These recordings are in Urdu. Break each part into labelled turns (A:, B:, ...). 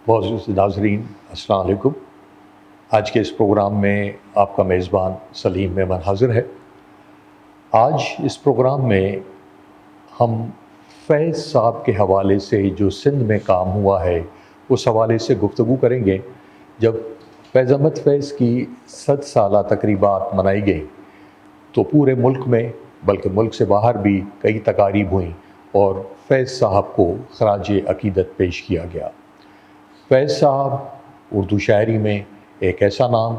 A: معزز ناظرین السلام علیکم۔ آج کے اس پروگرام میں آپ کا میزبان سلیم میمن حاضر ہے۔ آج اس پروگرام میں ہم فیض صاحب کے حوالے سے جو سندھ میں کام ہوا ہے اس حوالے سے گفتگو کریں گے۔ جب فیض احمد فیض کی 100 سالہ تقریبات منائی گئیں تو پورے ملک میں بلکہ ملک سے باہر بھی کئی تقاریب ہوئیں اور فیض صاحب کو خراج عقیدت پیش کیا گیا۔ فیض صاحب اردو شاعری میں ایک ایسا نام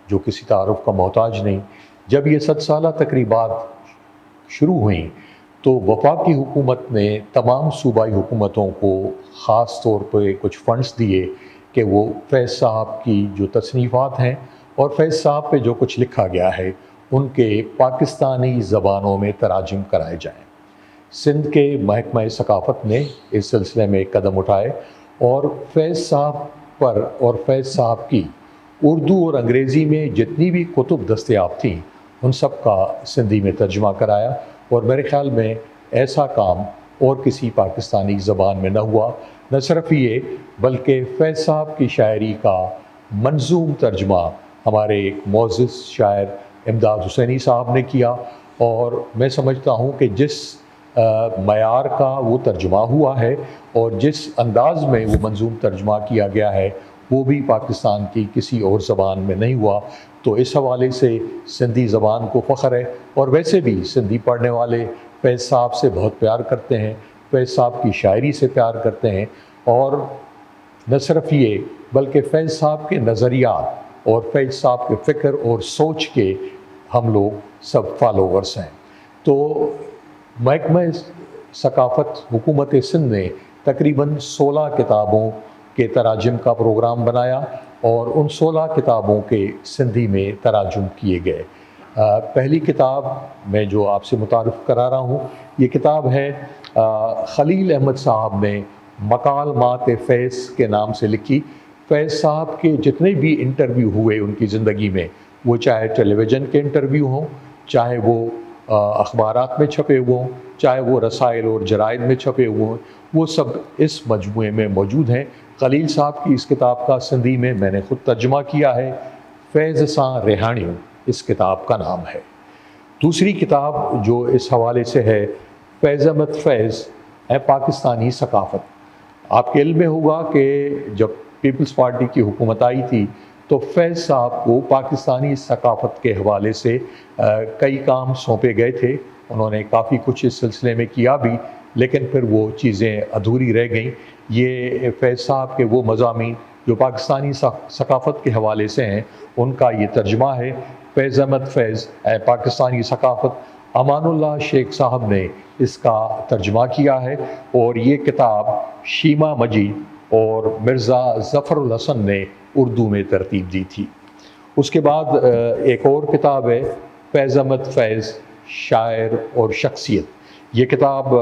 A: جو کسی تعارف کا محتاج نہیں۔ جب یہ 100 سالہ تقریبات شروع ہوئیں تو وفاقی حکومت نے تمام صوبائی حکومتوں کو خاص طور پہ کچھ فنڈز دیے کہ وہ فیض صاحب کی جو تصنیفات ہیں اور فیض صاحب پہ جو کچھ لکھا گیا ہے ان کے پاکستانی زبانوں میں تراجم کرائے جائیں۔ سندھ کے محکمہ ثقافت نے اس سلسلے میں ایک قدم اٹھائے اور فیض صاحب پر اور فیض صاحب کی اردو اور انگریزی میں جتنی بھی کتب دستیاب تھیں ان سب کا سندھی میں ترجمہ کرایا، اور میرے خیال میں ایسا کام اور کسی پاکستانی زبان میں نہ ہوا۔ نہ صرف یہ بلکہ فیض صاحب کی شاعری کا منظوم ترجمہ ہمارے ایک معزز شاعر امداد حسینی صاحب نے کیا، اور میں سمجھتا ہوں کہ جس معیار کا وہ ترجمہ ہوا ہے اور جس انداز میں وہ منظوم ترجمہ کیا گیا ہے وہ بھی پاکستان کی کسی اور زبان میں نہیں ہوا۔ تو اس حوالے سے سندھی زبان کو فخر ہے، اور ویسے بھی سندھی پڑھنے والے فیض صاحب سے بہت پیار کرتے ہیں، فیض صاحب کی شاعری سے پیار کرتے ہیں، اور نہ صرف یہ بلکہ فیض صاحب کے نظریات اور فیض صاحب کے فکر اور سوچ کے ہم لوگ سب فالوورس ہیں۔ تو محکمہ ثقافت حکومت سندھ نے تقریباً 16 کتابوں کے تراجم کا پروگرام بنایا اور ان 16 کتابوں کے سندھی میں تراجم کیے گئے۔ پہلی کتاب میں جو آپ سے متعارف کرا رہا ہوں یہ کتاب ہے خلیل احمد صاحب نے مکالمات فیض کے نام سے لکھی۔ فیض صاحب کے جتنے بھی انٹرویو ہوئے ان کی زندگی میں، وہ چاہے ٹیلی ویژن کے انٹرویو ہوں، چاہے وہ اخبارات میں چھپے ہوئے ہوں، چاہے وہ رسائل اور جرائد میں چھپے ہوئے ہوں، وہ سب اس مجموعے میں موجود ہیں۔ خلیل صاحب کی اس کتاب کا سندھی میں میں نے خود ترجمہ کیا ہے، فیض ساں ریحانیوں اس کتاب کا نام ہے۔ دوسری کتاب جو اس حوالے سے ہے فیض احمد فیض پاکستانی ثقافت۔ آپ کے علم میں ہوگا کہ جب پیپلز پارٹی کی حکومت آئی تھی تو فیض صاحب کو پاکستانی ثقافت کے حوالے سے کئی کام سونپے گئے تھے۔ انہوں نے کافی کچھ اس سلسلے میں کیا بھی، لیکن پھر وہ چیزیں ادھوری رہ گئیں۔ یہ فیض صاحب کے وہ مضامین جو پاکستانی ثقافت کے حوالے سے ہیں ان کا یہ ترجمہ ہے، فیض احمد فیض پاکستانی ثقافت۔ امان اللہ شیخ صاحب نے اس کا ترجمہ کیا ہے، اور یہ کتاب شیما مجید اور مرزا ظفر الحسن نے اردو میں ترتیب دی تھی۔ اس کے بعد ایک اور کتاب ہے فیض احمد فیض شاعر اور شخصیت۔ یہ کتاب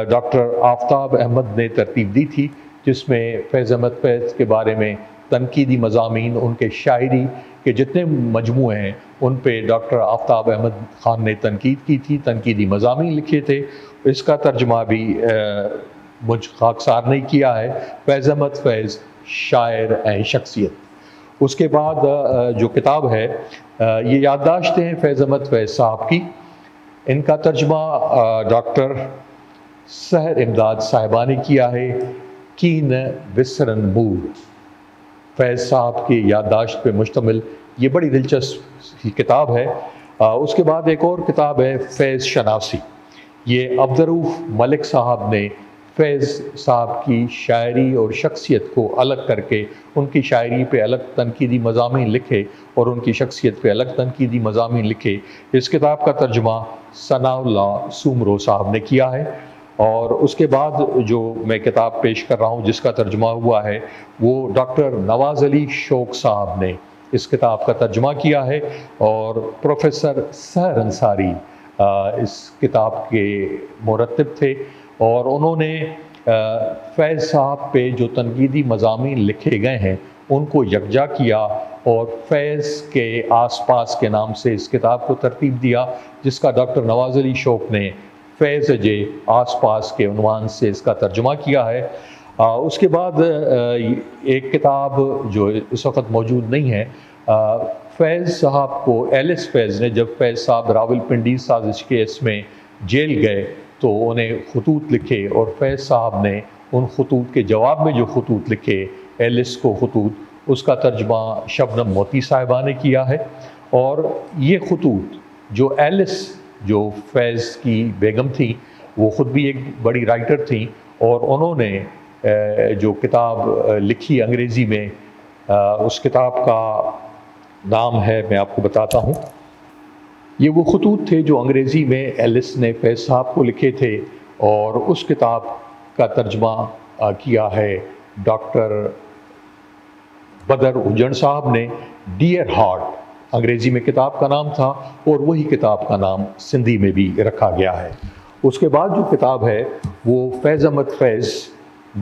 A: ڈاکٹر آفتاب احمد نے ترتیب دی تھی، جس میں فیض احمد فیض کے بارے میں تنقیدی مضامین، ان کے شاعری کے جتنے مجموعے ہیں ان پہ ڈاکٹر آفتاب احمد خان نے تنقید کی تھی، تنقیدی مضامین لکھے تھے۔ اس کا ترجمہ بھی مجھ خاکسار نے کیا ہے، فیض احمد فیض شاعر شخصیت۔ اس کے بعد جو کتاب ہے یہ یادداشتیں ہیں فیض احمد فیض صاحب کی۔ ان کا ترجمہ ڈاکٹر سحر امداد صاحبہ نے کیا ہے، کین وسرن مور۔ فیض صاحب کی یادداشت پہ مشتمل یہ بڑی دلچسپ کتاب ہے۔ اس کے بعد ایک اور کتاب ہے فیض شناسی۔ یہ عبدالرؤف ملک صاحب نے فیض صاحب کی شاعری اور شخصیت کو الگ کر کے ان کی شاعری پہ الگ تنقیدی مضامین لکھے اور ان کی شخصیت پہ الگ تنقیدی مضامین لکھے۔ اس کتاب کا ترجمہ ثناء اللہ سومرو صاحب نے کیا ہے۔ اور اس کے بعد جو میں کتاب پیش کر رہا ہوں جس کا ترجمہ ہوا ہے وہ ڈاکٹر نواز علی شوق صاحب نے اس کتاب کا ترجمہ کیا ہے، اور پروفیسر سحر انصاری اس کتاب کے مرتب تھے، اور انہوں نے فیض صاحب پہ جو تنقیدی مضامین لکھے گئے ہیں ان کو یکجا کیا اور فیض کے آس پاس کے نام سے اس کتاب کو ترتیب دیا، جس کا ڈاکٹر نواز علی شوق نے فیض جے آس پاس کے عنوان سے اس کا ترجمہ کیا ہے۔ اس کے بعد ایک کتاب جو اس وقت موجود نہیں ہے، فیض صاحب کو ایلس فیض نے، جب فیض صاحب راول پنڈی سازش کیس میں جیل گئے تو انہیں خطوط لکھے، اور فیض صاحب نے ان خطوط کے جواب میں جو خطوط لکھے ایلس کو خطوط، اس کا ترجمہ شبنم موتی صاحبہ نے کیا ہے۔ اور یہ خطوط جو ایلس، جو فیض کی بیگم تھی، وہ خود بھی ایک بڑی رائٹر تھیں، اور انہوں نے جو کتاب لکھی انگریزی میں، اس کتاب کا نام ہے، میں آپ کو بتاتا ہوں، یہ وہ خطوط تھے جو انگریزی میں ایلس نے فیض صاحب کو لکھے تھے، اور اس کتاب کا ترجمہ کیا ہے ڈاکٹر بدر اجڑ صاحب نے۔ ڈیئر ہارٹ انگریزی میں کتاب کا نام تھا، اور وہی کتاب کا نام سندھی میں بھی رکھا گیا ہے۔ اس کے بعد جو کتاب ہے وہ فیض احمد فیض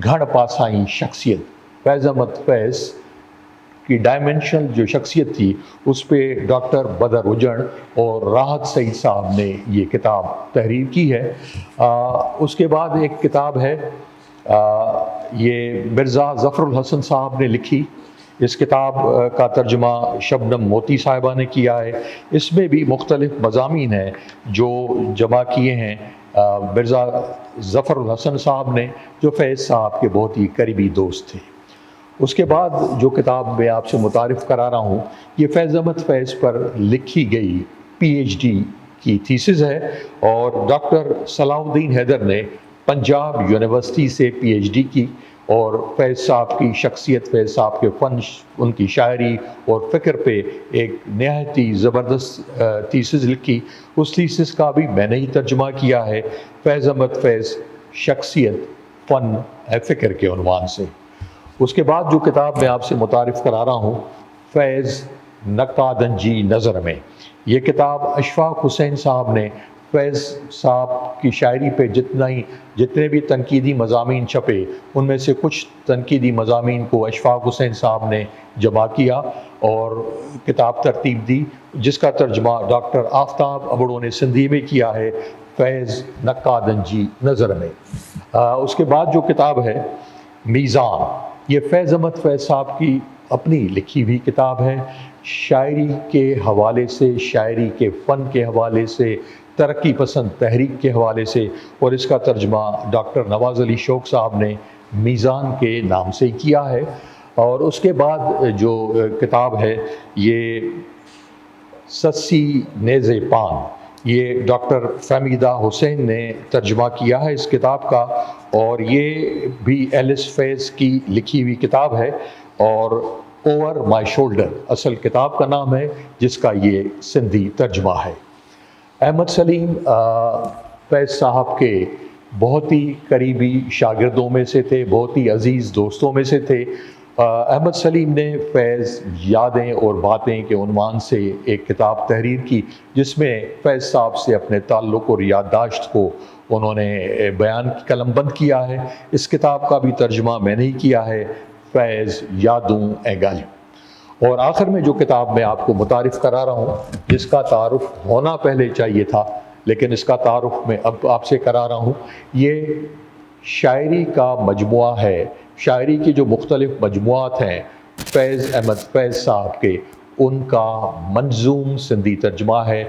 A: گھڑ پاسائیں شخصیت، فیض احمد فیض کی ڈائمنشنل جو شخصیت تھی، اس پہ ڈاکٹر بدر اجڑ اور راحت سعید صاحب نے یہ کتاب تحریر کی ہے۔ اس کے بعد ایک کتاب ہے، یہ مرزا ظفر الحسن صاحب نے لکھی، اس کتاب کا ترجمہ شبنم موتی صاحبہ نے کیا ہے۔ اس میں بھی مختلف مضامین ہیں جو جمع کیے ہیں مرزا ظفر الحسن صاحب نے، جو فیض صاحب کے بہت ہی قریبی دوست تھے۔ اس کے بعد جو کتاب میں آپ سے متعارف کرا رہا ہوں، یہ فیض احمد فیض پر لکھی گئی پی ایچ ڈی کی تھیسز ہے، اور ڈاکٹر صلاح الدین حیدر نے پنجاب یونیورسٹی سے پی ایچ ڈی کی، اور فیض صاحب کی شخصیت، فیض صاحب کے فن، ان کی شاعری اور فکر پہ ایک نہایت ہی زبردست تھیسز لکھی۔ اس تھیسز کا بھی میں نے ہی ترجمہ کیا ہے، فیض احمد فیض شخصیت فن فکر کے عنوان سے۔ اس کے بعد جو کتاب میں آپ سے متعارف کرا رہا ہوں، فیض نقادنجی نظر میں، یہ کتاب اشفاق حسین صاحب نے فیض صاحب کی شاعری پہ جتنے بھی تنقیدی مضامین چھپے، ان میں سے کچھ تنقیدی مضامین کو اشفاق حسین صاحب نے جمع کیا اور کتاب ترتیب دی، جس کا ترجمہ ڈاکٹر آفتاب ابڑوں نے سندھی میں کیا ہے، فیض نقادنجی نظر میں۔ اس کے بعد جو کتاب ہے میزان، یہ فیض احمد فیض صاحب کی اپنی لکھی ہوئی کتاب ہے، شاعری کے حوالے سے، شاعری کے فن کے حوالے سے، ترقی پسند تحریک کے حوالے سے، اور اس کا ترجمہ ڈاکٹر نواز علی شوق صاحب نے میزان کے نام سے کیا ہے۔ اور اس کے بعد جو کتاب ہے یہ سسی نیز پان، یہ ڈاکٹر فہمیدہ حسین نے ترجمہ کیا ہے اس کتاب کا، اور یہ بھی ایلس فیض کی لکھی ہوئی کتاب ہے، اور اوور مائی شولڈر اصل کتاب کا نام ہے، جس کا یہ سندھی ترجمہ ہے۔ احمد سلیم فیض صاحب کے بہت ہی قریبی شاگردوں میں سے تھے، بہت ہی عزیز دوستوں میں سے تھے۔ احمد سلیم نے فیض یادیں اور باتیں کے عنوان سے ایک کتاب تحریر کی، جس میں فیض صاحب سے اپنے تعلق اور یادداشت کو انہوں نے بیان قلم بند کیا ہے۔ اس کتاب کا بھی ترجمہ میں نے ہی کیا ہے، فیض یادوں اے گالیوں۔ اور آخر میں جو کتاب میں آپ کو متعارف کرا رہا ہوں، جس کا تعارف ہونا پہلے چاہیے تھا لیکن اس کا تعارف میں اب آپ سے کرا رہا ہوں، یہ شاعری کا مجموعہ ہے، شاعری کی جو مختلف مجموعات ہیں فیض احمد فیض صاحب کے، ان کا منظوم سندھی ترجمہ ہے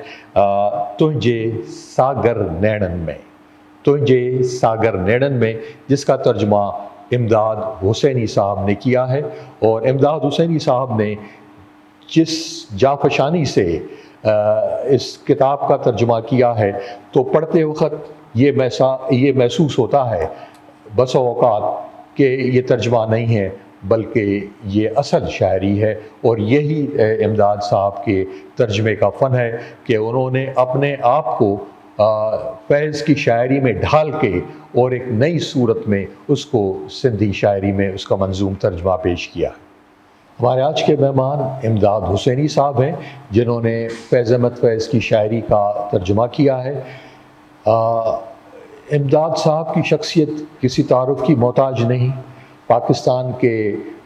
A: تنجے ساگر نیڑن میں، تنجے ساگر نیڑن میں، جس کا ترجمہ امداد حسینی صاحب نے کیا ہے۔ اور امداد حسینی صاحب نے جس جافشانی سے اس کتاب کا ترجمہ کیا ہے، تو پڑھتے وقت یہ محسوس ہوتا ہے بسا اوقات کہ یہ ترجمہ نہیں ہے بلکہ یہ اصل شاعری ہے، اور یہی امداد صاحب کے ترجمے کا فن ہے کہ انہوں نے اپنے آپ کو فیض کی شاعری میں ڈھال کے اور ایک نئی صورت میں اس کو سندھی شاعری میں اس کا منظوم ترجمہ پیش کیا۔ ہمارے آج کے مہمان امداد حسینی صاحب ہیں، جنہوں نے فیض احمد فیض کی شاعری کا ترجمہ کیا ہے۔ امداد صاحب کی شخصیت کسی تعارف کی محتاج نہیں، پاکستان کے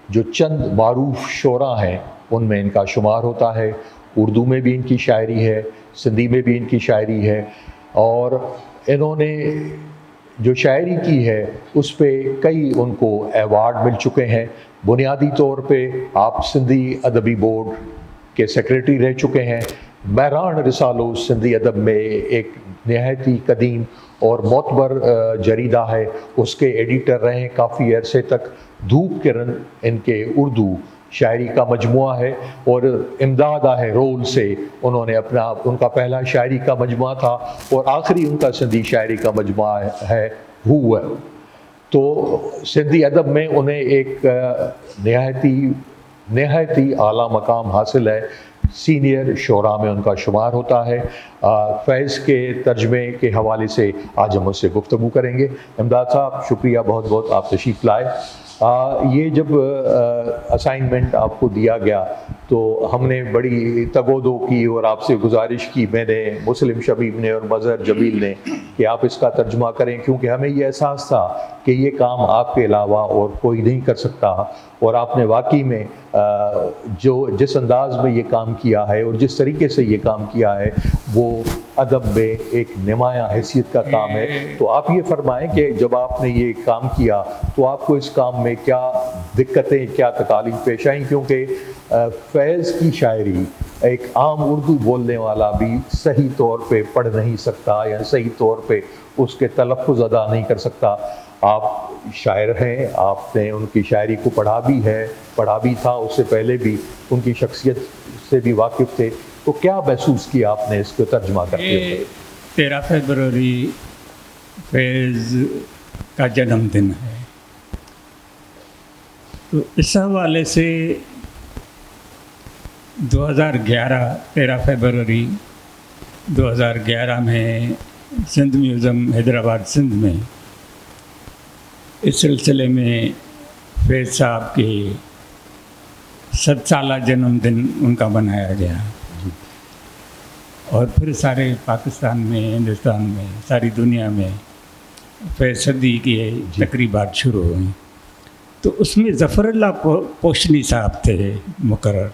A: جو چند معروف شعراء ہیں ان میں ان کا شمار ہوتا ہے، اردو میں بھی ان کی شاعری ہے، سندھی میں بھی ان کی شاعری ہے، اور انہوں نے جو شاعری کی ہے اس پہ کئی ان کو ایوارڈ مل چکے ہیں. بنیادی طور پہ آپ سندھی ادبی بورڈ کے سیکریٹری رہ چکے ہیں. بحران رسالو سندھی ادب میں ایک نہایت ہی قدیم اور معتبر جریدہ ہے، اس کے ایڈیٹر رہے ہیں کافی عرصے تک. دھوپ کرن ان کے اردو شاعری کا مجموعہ ہے، اور امداد ہے رول سے انہوں نے ان کا پہلا شاعری کا مجموعہ تھا اور آخری ان کا سندھی شاعری کا مجموعہ ہے ہوا. تو سندھی ادب میں انہیں ایک نہایت ہی اعلیٰ مقام حاصل ہے. سینئر شعراء میں ان کا شمار ہوتا ہے. فیض کے ترجمے کے حوالے سے آج ہم اس سے گفتگو کریں گے. امداد صاحب شکریہ، بہت بہت آپ تشریف لائے. یہ جب اسائنمنٹ آپ کو دیا گیا تو ہم نے بڑی تگ و دو کی اور آپ سے گزارش کی، میں نے، مسلم شبیب نے اور مظہر جمیل نے، کہ آپ اس کا ترجمہ کریں، کیونکہ ہمیں یہ احساس تھا کہ یہ کام آپ کے علاوہ اور کوئی نہیں کر سکتا. اور آپ نے واقعی میں جس انداز میں یہ کام کیا ہے اور جس طریقے سے یہ کام کیا ہے وہ ادب میں ایک نمایاں حیثیت کا کام ہے. تو آپ یہ فرمائیں کہ جب آپ نے یہ کام کیا تو آپ کو اس کام میں کیا دقتیں، کیا تکالیف پیش آئیں؟ کیونکہ فیض کی شاعری ایک عام اردو بولنے والا بھی صحیح طور پہ پڑھ نہیں سکتا یا صحیح طور پہ اس کے تلفظ ادا نہیں کر سکتا. آپ شاعر ہیں، آپ نے ان کی شاعری کو پڑھا بھی تھا، اس سے پہلے بھی ان کی شخصیت سے بھی واقف تھے. تو کیا محسوس کیا آپ نے اس کو ترجمہ کرتے ہوئے؟
B: 13 فروری فیض کا جنم دن ہے، تو اس حوالے سے 13 فروری 2011 میں سندھ میوزیم حیدرآباد سندھ میں اس سلسلے میں فیض صاحب کے 7 سالہ جنم دن ان کا منایا گیا. اور پھر سارے پاکستان میں، ہندوستان میں، ساری دنیا میں فیض صدی کی تقریبات شروع ہوئیں. تو اس میں ظفر اللہ پوشنی صاحب تھے مقرر،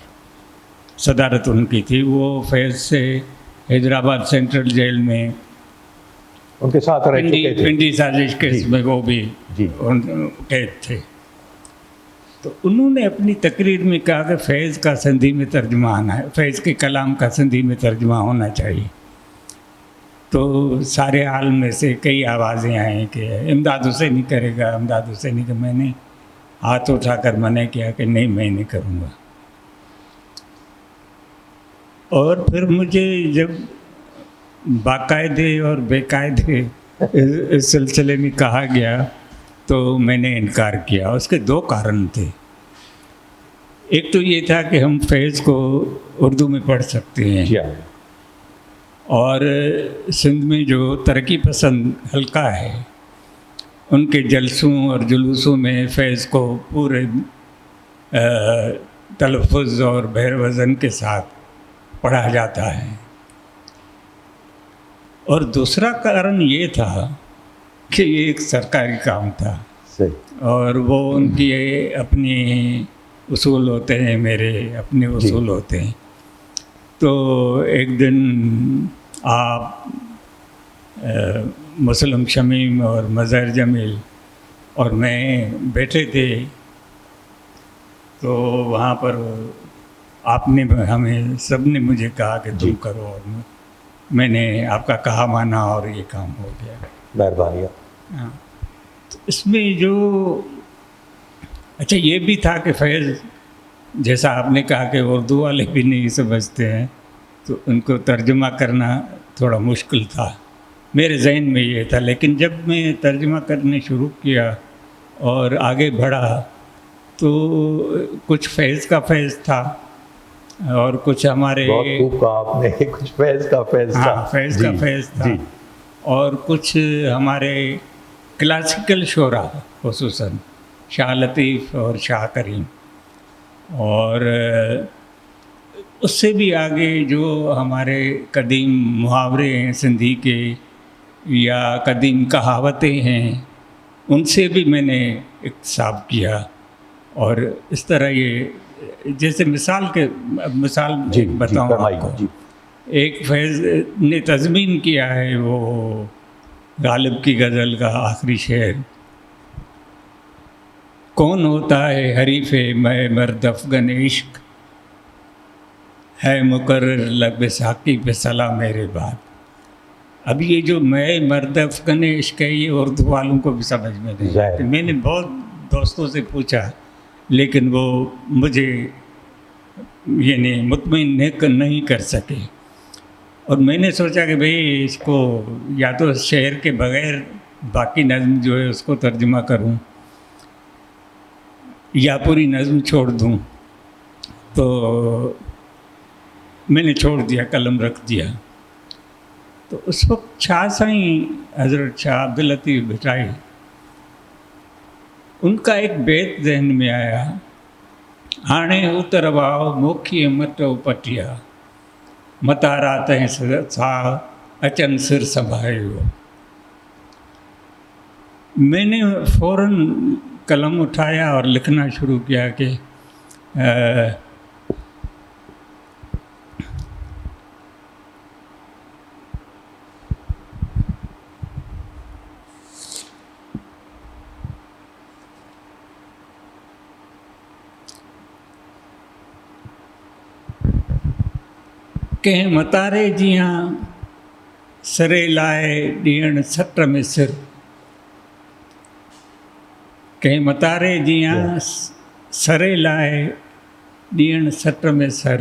B: صدارت ان کی تھی. وہ فیض سے حیدرآباد سینٹرل جیل میں
A: ان کے ساتھ رہ چکے تھے،
B: پنڈی سازش کیس میں وہ بھی قید تھے. تو انہوں نے اپنی تقریر میں کہا کہ فیض کا سندھی میں ترجمہ آنا ہے، فیض کے کلام کا سندھی میں ترجمہ ہونا چاہیے. تو سارے عالم میں سے کئی آوازیں آئیں کہ امداد حسینی کرے گا، امداد حسینی کا. میں نے ہاتھ اٹھا کر منع کیا کہ نہیں، میں نہیں کروں گا. اور پھر مجھے جب باقاعدے اور بے قاعدے اس سلسلے میں کہا گیا تو میں نے انکار کیا. اس کے 2 کارن تھے. ایک تو یہ تھا کہ ہم فیض کو اردو میں پڑھ سکتے ہیں، اور سندھ میں جو ترقی پسند حلقہ ہے ان کے جلسوں اور جلوسوں میں فیض کو پورے تلفظ اور بحر وزن کے ساتھ پڑھا جاتا ہے. اور دوسرا کارن یہ تھا کہ یہ ایک سرکاری کام تھا، اور وہ ان کی اپنی اصول ہوتے ہیں، میرے اپنے اصول ہوتے ہیں. تو ایک دن آپ مسلم شمیم اور مظہر جمیل اور میں بیٹھے تھے، تو وہاں پر آپ نے ہمیں سب نے مجھے کہا کہ تم کرو، اور میں نے آپ کا کہا مانا اور یہ کام ہو گیا.
A: مہربانی.
B: ہاں، تو اس میں جو اچھا یہ بھی تھا کہ فیض، جیسا آپ نے کہا کہ اردو والے بھی نہیں سمجھتے ہیں، تو ان کو ترجمہ کرنا تھوڑا مشکل تھا. میرے ذہن میں یہ تھا. لیکن جب میں ترجمہ کرنے شروع کیا اور آگے بڑھا تو کچھ فیض کا فیض تھا اور کچھ ہمارے
A: کچھ فیض کا فیض تھا،
B: فیض کا فیض تھا، اور کچھ ہمارے کلاسیکل شعراء خصوصاً شاہ لطیف اور شاہ کریم، اور اس سے بھی آگے جو ہمارے قدیم محاورے ہیں سندھی کے یا قدیم کہاوتیں ہیں، ان سے بھی میں نے اکتساب کیا. اور اس طرح یہ جیسے مثال بتاؤں آپ کو، ایک فیض نے تضمین کیا ہے وہ غالب کی غزل کا آخری شعر، کون ہوتا ہے حریف میں مرد افغن عشق، ہے مقرر لب ساقی پہ سلام میرے بعد۔ اب یہ جو میں مرد افغن عشق ہے یہ اردو والوں کو بھی سمجھ میں نہیں آتی۔ میں نے بہت دوستوں سے پوچھا لیکن وہ مجھے یعنی مطمئن نہیں کر سکے، اور میں نے سوچا کہ بھئی اس کو یا تو شعر کے بغیر باقی نظم جو ہے اس کو ترجمہ کروں یا پوری نظم چھوڑ دوں، تو میں نے چھوڑ دیا، قلم رکھ دیا۔ تو اس وقت شاہ سائیں حضرت شاہ عبداللطیف بھٹائی، ان کا ایک بیت ذہن میں آیا، آنے اترواؤ موکھی مٹو پٹیا، متا راتیں سا اچن سر سنبھائے ہو۔ میں نے فوراً قلم اٹھایا اور لکھنا شروع کیا کہ کہیں متارے جیاں سرے لائے ڈیڑھ سٹ میں سر، کہیں متارے جیاں سرے لائے ڈیڑھ سٹ میں سر،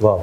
A: واہ،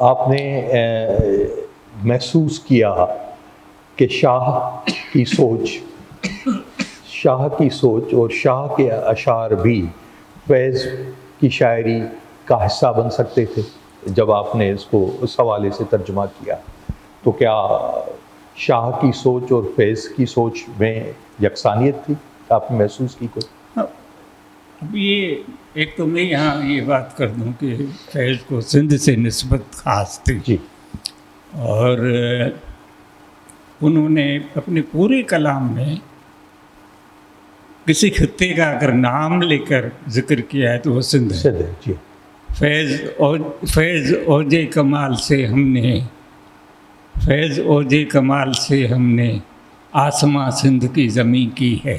A: آپ نے محسوس کیا کہ شاہ کی سوچ اور شاہ کے اشعار بھی فیض کی شاعری کا حصہ بن سکتے تھے جب آپ نے اس کو اس حوالے سے ترجمہ کیا، تو کیا شاہ کی سوچ اور فیض کی سوچ میں یکسانیت تھی؟ آپ نے محسوس کی کوئی؟
B: اب یہ ایک تو میں یہاں یہ بات کر دوں کہ فیض کو سندھ سے نسبت خاص تھی
A: جی،
B: اور انہوں نے اپنے پورے کلام میں کسی خطے کا اگر نام لے کر ذکر کیا ہے تو وہ سندھ ہے۔
A: سندھ ہے، جی۔
B: فیض اوج کمال سے ہم نے، فیض اوج کمال سے ہم نے آسماں سندھ کی زمین کی ہے۔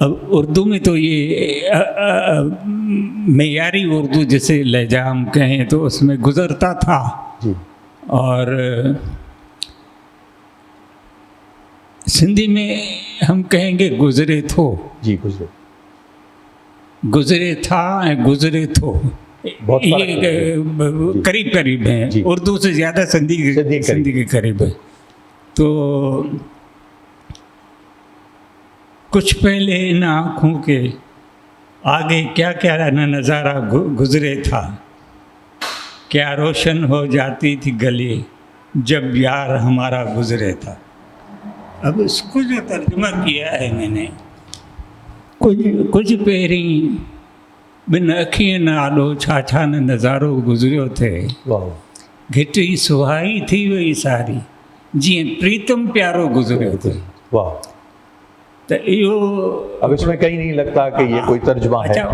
B: اب اردو میں تو یہ معیاری اردو جسے لہجہ ہم کہیں تو اس میں گزرتا تھا،
A: جی
B: اور سندھی میں ہم کہیں گے گزرے تھو،
A: جی گزرے
B: گزرے تھا گزرے تھو،
A: بہت فرق
B: یہ
A: ہے۔
B: قریب قریب ہیں،
A: جی۔
B: اردو سے زیادہ سندھی کے قریب ہے۔ تو کچھ پہلے ان آنکھوں کے آگے کیا کیا نظارہ گزرے تھا، کیا روشن ہو جاتی تھی گلی جب یار ہمارا گزرے تھا۔ اب اس کو جو ترجمہ کیا ہے میں نے، کچھ پہریں بن اکھین آڈو چھا چھا نظارو گزریو تھے،
A: واہ
B: گھٹی سہائی تھی وئی ساری جی پریتم پیارو گزریو تھے۔
A: واہ،
B: تو یہ
A: اب اس میں کہیں نہیں لگتا کہ یہ کوئی ترجمہ ہے۔
B: اچھا،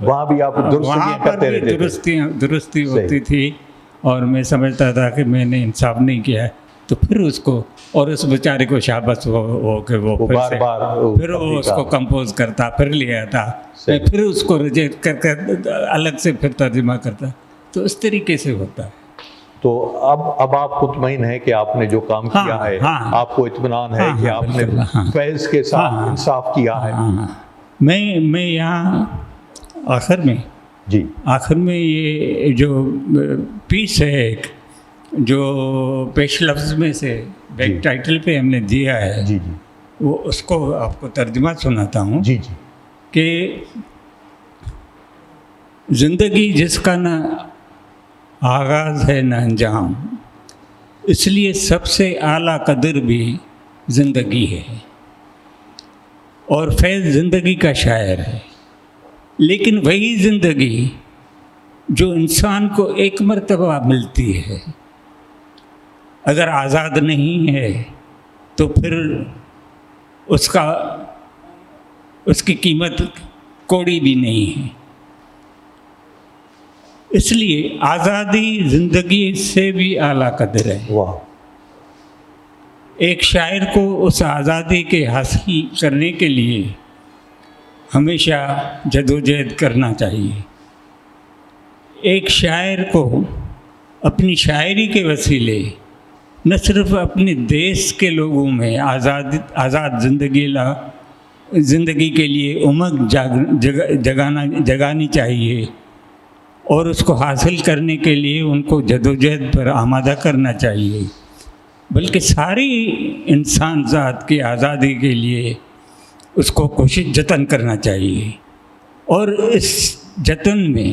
A: وہاں بھی آپ
B: وہاں
A: درستگیاں
B: پر
A: کرتے
B: بھی
A: رہتے تھے؟
B: درستی ہوتی تھی، اور میں سمجھتا تھا کہ میں نے انصاف نہیں کیا ہے، تو پھر اس کو، اور اس بیچارے کو شاباس ہو کہ وہ پھر
A: بار
B: سے
A: بار
B: پھر وہ اس کو کمپوز کرتا، پھر لے آتا، میں پھر اس کو ریجیکٹ کر کر الگ سے پھر ترجمہ کرتا، تو اس طریقے سے ہوتا ہے۔
A: تو اب آپ مطمئن ہیں کہ آپ نے جو کام کیا ہے، آپ کو اطمینان ہے کہ آپ نے فیض کے ساتھ انصاف کیا ہے؟
B: میں یہاں آخر میں یہ جو پیس ہے ایک جو پیش لفظ میں سے بیک ٹائٹل پہ ہم نے دیا ہے،
A: جی
B: وہ اس کو آپ کو ترجمہ سناتا ہوں
A: جی
B: کہ زندگی جس کا نہ آغاز ہے نہ انجام، اس لیے سب سے اعلیٰ قدر بھی زندگی ہے، اور فیض زندگی کا شاعر ہے، لیکن وہی زندگی جو انسان کو ایک مرتبہ ملتی ہے، اگر آزاد نہیں ہے تو پھر اس کی قیمت کوڑی بھی نہیں ہے۔ اس لیے آزادی زندگی سے بھی اعلیٰ قدر ہے۔
A: واہ!
B: ایک شاعر کو اس آزادی کے حاصل کرنے کے لیے ہمیشہ جدوجہد کرنا چاہیے۔ ایک شاعر کو اپنی شاعری کے وسیلے نہ صرف اپنے دیش کے لوگوں میں آزاد زندگی کے لیے امنگ جگانی چاہیے، اور اس کو حاصل کرنے کے لیے ان کو جدوجہد پر آمادہ کرنا چاہیے، بلکہ ساری انسان ذات کی آزادی کے لیے اس کو کوشش جتن کرنا چاہیے، اور اس جتن میں،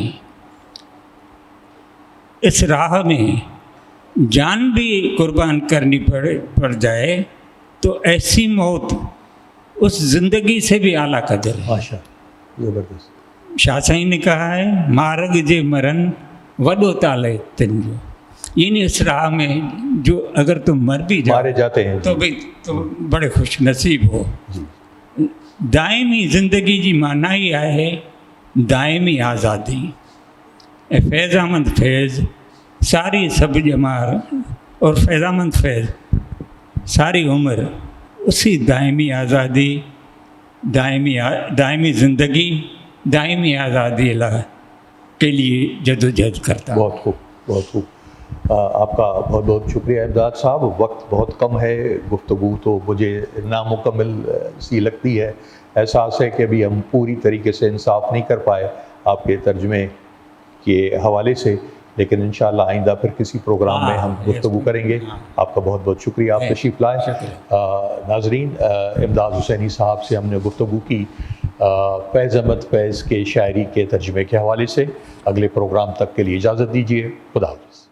B: اس راہ میں جان بھی قربان کرنی پڑ جائے تو ایسی موت اس زندگی سے بھی اعلیٰ قدر ہے۔
A: ماشاء زبردست۔
B: شاہ سائیں نے کہا ہے مارگ جے مرن وڈو تالے تنجو، یعنی اس راہ میں جو اگر تم مر بھی
A: مارے جاتے ہیں
B: تو بھی تم بڑے خوش نصیب ہو۔ دائمی زندگی جی معنی ہے دائمی آزادی۔ اے فیض احمد فیض ساری سب جمار، اور فیض احمد فیض ساری عمر اسی دائمی آزادی، دائمی زندگی، دائمی آزادی کے لیے جدوجہد کرتا۔
A: بہت خوب، بہت خوب۔ آپ کا بہت بہت شکریہ امداد صاحب۔ وقت بہت کم ہے، گفتگو تو مجھے نامکمل سی لگتی ہے، احساس ہے کہ ابھی ہم پوری طریقے سے انصاف نہیں کر پائے آپ کے ترجمے کے حوالے سے، لیکن انشاءاللہ آئندہ پھر کسی پروگرام میں ہم گفتگو کریں گے۔ آپ کا بہت بہت شکریہ، آپ تشریف لائے۔ ناظرین، امداد حسینی صاحب سے ہم نے گفتگو کی فیض احمد فیض کے شاعری کے ترجمے کے حوالے سے۔ اگلے پروگرام تک کے لیے اجازت دیجیے، خدا حافظ۔